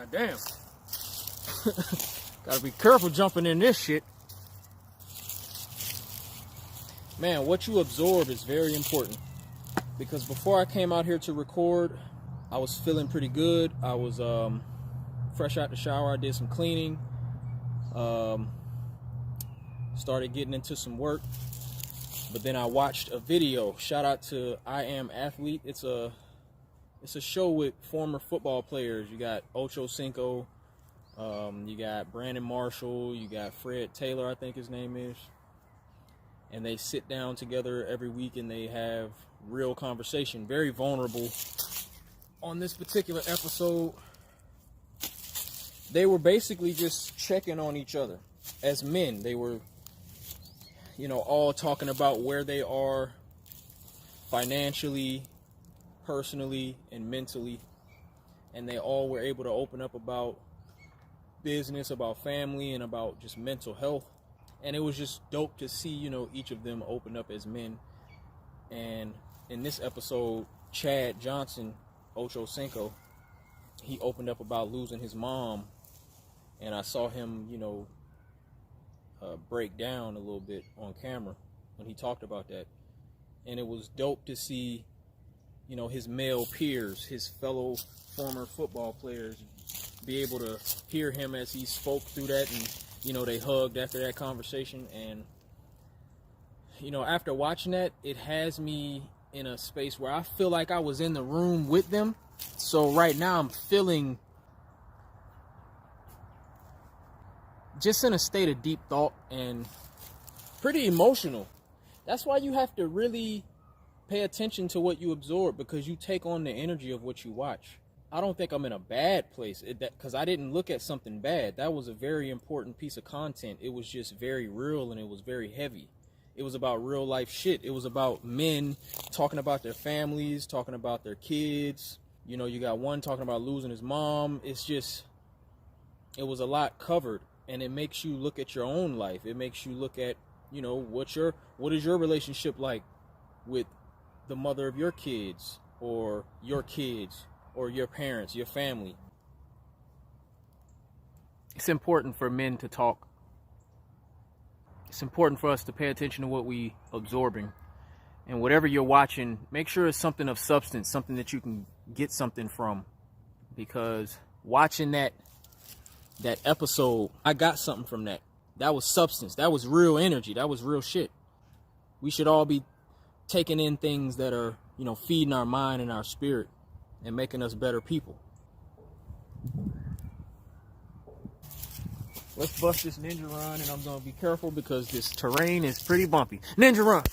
God damn. Gotta be careful jumping in this shit. Man, what you absorb is very important. Because before I came out here to record, I was feeling pretty good. I was fresh out the shower. I did some cleaning. Started getting into some work. But then I watched a video. Shout out to I Am Athlete. It's a show with former football players. You got Ocho Cinco, you got Brandon Marshall, you got Fred Taylor, I think his name is. And they sit down together every week and they have real conversation. Very vulnerable. On this particular episode, they were basically just checking on each other. As men, they were, all talking about where they are financially, personally, and mentally. And they all were able to open up about business, about family, and about just mental health. And it was just dope to see, each of them open up as men. And in this episode, Chad Johnson, Ocho Cinco, he opened up about losing his mom. And I saw him, break down a little bit on camera when he talked about that. And it was dope to see, his male peers, his fellow former football players, be able to hear him as he spoke through that. And, they hugged after that conversation. And, after watching that, it has me in a space where I feel like I was in the room with them. So right now I'm feeling just in a state of deep thought and pretty emotional. That's why you have to really pay attention to what you absorb, because you take on the energy of what you watch. I don't think I'm in a bad place because I didn't look at something bad. That was a very important piece of content. It was just very real and it was very heavy. It was about real life shit. It was about men talking about their families, talking about their kids. You got one talking about losing his mom. It was a lot covered, and it makes you look at your own life. It makes you look at, what is your relationship like with the mother of your kids or your parents, your family. It's important for men to talk. It's important for us to pay attention to what we absorbing. And whatever you're watching, make sure it's something of substance, something that you can get something from. Because watching that episode, I got something from that. That was substance. That was real energy. That was real shit. We should all be taking in things that are, feeding our mind and our spirit and making us better people. Let's bust this ninja run, and I'm going to be careful because this terrain is pretty bumpy. Ninja run!